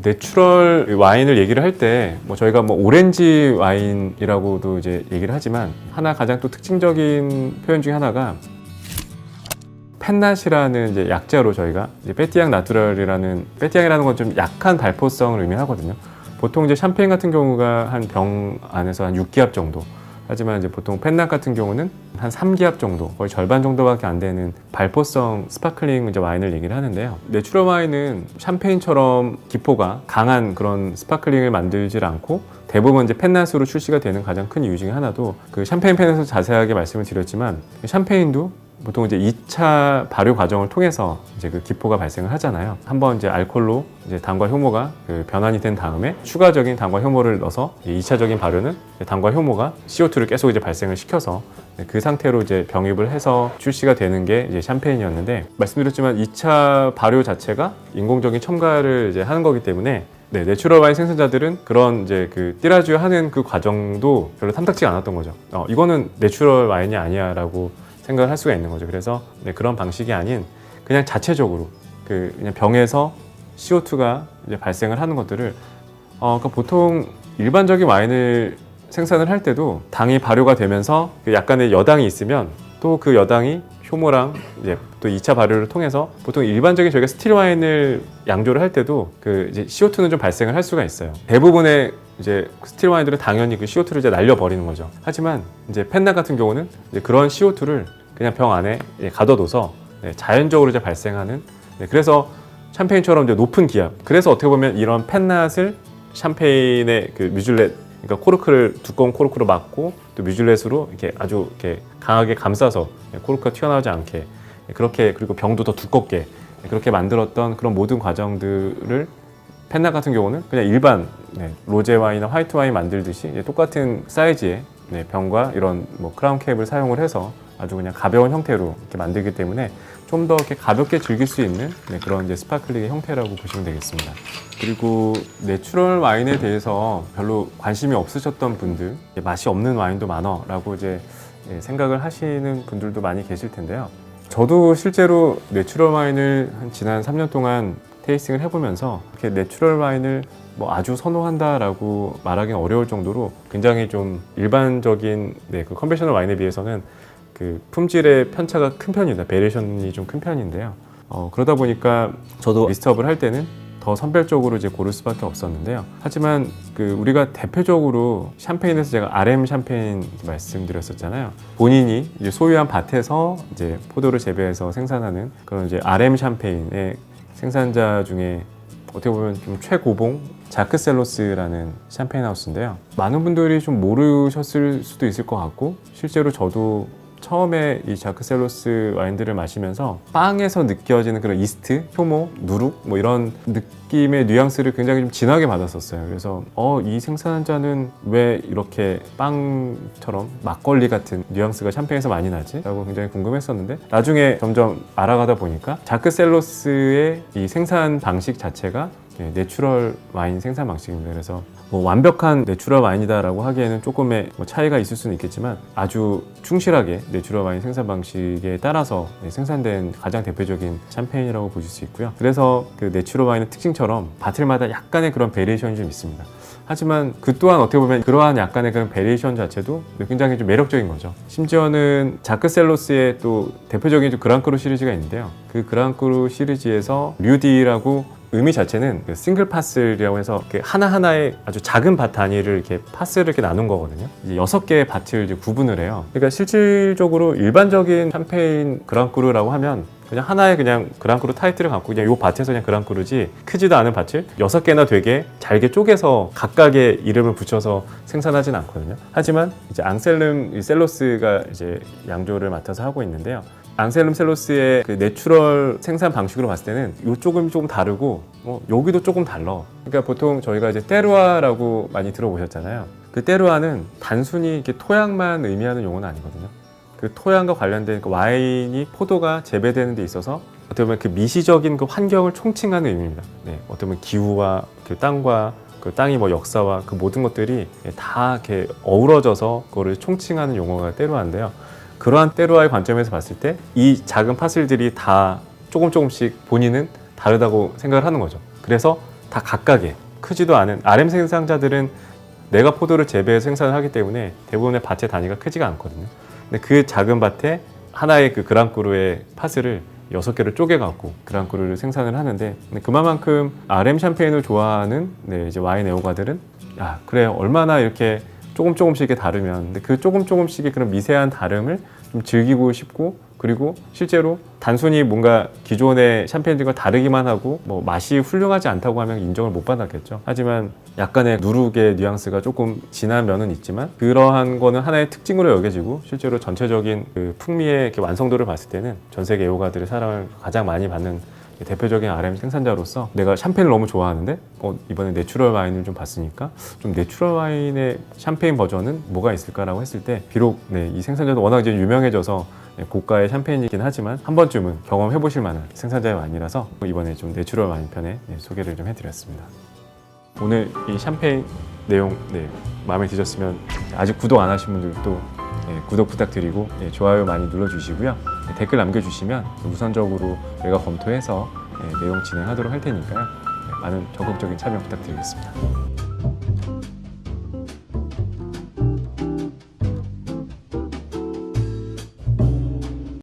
내추럴 와인을 얘기를 할 때 뭐 저희가 뭐 오렌지 와인이라고도 이제 얘기를 하지만 하나 가장 또 특징적인 표현 중에 하나가 펜낫이라는 이제 약자로 저희가 이제 페티앙 나투랄이라는, 페티앙이라는 건 좀 약한 발포성을 의미하거든요. 보통 이제 샴페인 같은 경우가 한 병 안에서 한 6기압 정도, 하지만 이제 보통 펜낫 같은 경우는 한 3기압 정도, 거의 절반 정도밖에 안 되는 발포성 스파클링 이제 와인을 얘기를 하는데요. 내추럴 와인은 샴페인처럼 기포가 강한 그런 스파클링을 만들질 않고 대부분 이제 펜낫으로 출시가 되는 가장 큰 이유 중에 하나도, 그 샴페인 펜에서 자세하게 말씀을 드렸지만 샴페인도 보통 이제 2차 발효 과정을 통해서 이제 그 기포가 발생을 하잖아요. 한번 이제 알코올로 이제 당과 효모가 그 변환이 된 다음에 추가적인 당과 효모를 넣어서 2차적인 발효는 당과 효모가 CO2를 계속 이제 발생을 시켜서 그 상태로 이제 병입을 해서 출시가 되는 게 이제 샴페인이었는데, 말씀드렸지만 2차 발효 자체가 인공적인 첨가를 이제 하는 거기 때문에 내추럴 와인 생산자들은 그런 이제 그 띠라주 하는 그 과정도 별로 탐탁지가 않았던 거죠. 이거는 내추럴 와인이 아니야라고 생각을 할 수가 있는 거죠. 그래서 그런 방식이 아닌 그냥 자체적으로 그냥 병에서 CO2가 이제 발생을 하는 것들을 그러니까 보통 일반적인 와인을 생산을 할 때도 당이 발효가 되면서 약간의 여당이 있으면 또 그 여당이 효모랑 이제 또 2차 발효를 통해서, 보통 일반적인 저희가 스틸 와인을 양조를 할 때도 그 이제 CO2는 좀 발생을 할 수가 있어요. 대부분의 이제 스틸 와인들은 당연히 그 CO2를 이제 날려버리는 거죠. 하지만 이제 펜낫 같은 경우는 이제 그런 CO2를 그냥 병 안에 가둬둬서 자연적으로 이제 발생하는, 그래서 샴페인처럼 이제 높은 기압, 그래서 어떻게 보면 이런 펜낫을 샴페인의 그 뮤즐렛, 그러니까 코르크를 두꺼운 코르크로 막고 또 뮤즐렛으로 이렇게 아주 이렇게 강하게 감싸서 코르크가 튀어나오지 않게 그렇게, 그리고 병도 더 두껍게 그렇게 만들었던 그런 모든 과정들을 펜낫 같은 경우는 그냥 일반 로제 와인이나 화이트 와인 만들듯이 똑같은 사이즈의 병과 이런 뭐 크라운 캡을 사용을 해서 아주 그냥 가벼운 형태로 이렇게 만들기 때문에 좀 더 이렇게 가볍게 즐길 수 있는 그런 이제 스파클링의 형태라고 보시면 되겠습니다. 그리고 내추럴 와인에 대해서 별로 관심이 없으셨던 분들, 맛이 없는 와인도 많아 라고 이제 생각을 하시는 분들도 많이 계실 텐데요. 저도 실제로 내추럴 와인을 지난 3년 동안 테이스팅을 해보면서 이렇게 내추럴 와인을 뭐 아주 선호한다라고 말하기는 어려울 정도로 굉장히 좀 일반적인 그 컨벤셔널 와인에 비해서는 그 품질의 편차가 큰 편입니다. 베리에이션이 좀 큰 편인데요. 그러다 보니까 저도 리스트업을 할 때는 더 선별적으로 이제 고를 수밖에 없었는데요. 하지만 그 우리가 대표적으로 샴페인에서 제가 RM 샴페인 말씀드렸었잖아요. 본인이 이제 소유한 밭에서 이제 포도를 재배해서 생산하는 그런 이제 RM 샴페인의 생산자 중에 어떻게 보면 좀 최고봉 자크셀로스라는 샴페인 하우스인데요. 많은 분들이 좀 모르셨을 수도 있을 것 같고, 실제로 저도 처음에 이 자크셀로스 와인들을 마시면서 빵에서 느껴지는 그런 이스트, 효모, 누룩 뭐 이런 느낌의 뉘앙스를 굉장히 좀 진하게 받았었어요. 그래서 이 생산자는 왜 이렇게 빵처럼 막걸리 같은 뉘앙스가 샴페인에서 많이 나지? 라고 굉장히 궁금했었는데, 나중에 점점 알아가다 보니까 자크셀로스의 이 생산 방식 자체가 내추럴 와인 생산 방식입니다. 그래서 뭐 완벽한 내추럴 와인이다 라고 하기에는 조금의 뭐 차이가 있을 수는 있겠지만 아주 충실하게 내추럴 와인 생산 방식에 따라서 생산된 가장 대표적인 샴페인이라고 보실 수 있고요. 그래서 그 내추럴 와인의 특징처럼 밭을마다 약간의 그런 베리에이션이 좀 있습니다. 하지만 그 또한 어떻게 보면 그러한 약간의 그런 베리에이션 자체도 굉장히 좀 매력적인 거죠. 심지어는 자크셀로스의 또 대표적인 그랑크루 시리즈가 있는데요. 그 그랑크루 시리즈에서 류디라고 의미 자체는 싱글 파슬이라고 해서 하나하나의 아주 작은 밭 단위를 이렇게 파스를 이렇게 나눈 거거든요. 이제 6개의 밭을 이제 구분을 해요. 그러니까 실질적으로 일반적인 샴페인 그랑크루라고 하면 그냥 하나의 그냥 그랑크루 타이틀을 갖고 그냥 이 밭에서 그냥 그랑크루지, 크지도 않은 밭을 6개나 되게 잘게 쪼개서 각각의 이름을 붙여서 생산하진 않거든요. 하지만 이제 앙셀름 셀로스가 이제 양조를 맡아서 하고 있는데요. 앙셀름 셀로스의 그 내추럴 생산 방식으로 봤을 때는 이쪽은 조금 다르고 여기도 조금 달라. 그러니까 보통 저희가 이제 테루아라고 많이 들어보셨잖아요. 그 테루아는 단순히 이렇게 토양만 의미하는 용어는 아니거든요. 그 토양과 관련된 그 와인이 포도가 재배되는 데 있어서 어떻게 보면 그 미시적인 그 환경을 총칭하는 의미입니다. 어떻게 보면 기후와 그 땅과 그 땅이 뭐 역사와 그 모든 것들이 다 이렇게 어우러져서 그거를 총칭하는 용어가 테루아인데요. 그러한 테루아의 관점에서 봤을 때 이 작은 파슬들이 다 조금씩 본인은 다르다고 생각을 하는 거죠. 그래서 다 각각의 크지도 않은 RM 생산자들은 내가 포도를 재배해서 생산을 하기 때문에 대부분의 밭의 단위가 크지가 않거든요. 근데 그 작은 밭에 하나의 그 그랑크루의 팥을 6개를 쪼개갖고 그랑크루를 생산을 하는데, 근데 그만큼 RM 샴페인을 좋아하는 이제 와인 애호가들은 그래 얼마나 이렇게 조금씩이 다르면, 근데 그 조금씩의 그런 미세한 다름을 좀 즐기고 싶고, 그리고 실제로 단순히 뭔가 기존의 샴페인들과 다르기만 하고 뭐 맛이 훌륭하지 않다고 하면 인정을 못 받았겠죠. 하지만 약간의 누룩의 뉘앙스가 조금 진한 면은 있지만 그러한 거는 하나의 특징으로 여겨지고, 실제로 전체적인 그 풍미의 이렇게 완성도를 봤을 때는 전 세계 애호가들의 사랑을 가장 많이 받는 대표적인 RM 생산자로서 내가 샴페인을 너무 좋아하는데 이번에 내추럴 와인을 좀 봤으니까 좀 내추럴 와인의 샴페인 버전은 뭐가 있을까라고 했을 때, 비록 이 생산자도 워낙 이제 유명해져서 고가의 샴페인이긴 하지만 한 번쯤은 경험해 보실 만한 생산자의 와인이라서 이번에 좀 내추럴 와인 편에 소개를 좀 해드렸습니다. 오늘 이 샴페인 내용 마음에 드셨으면 아직 구독 안 하신 분들도 구독 부탁드리고 좋아요 많이 눌러주시고요. 댓글 남겨주시면 우선적으로 저희가 검토해서 내용 진행하도록 할 테니까요. 많은 적극적인 참여 부탁드리겠습니다.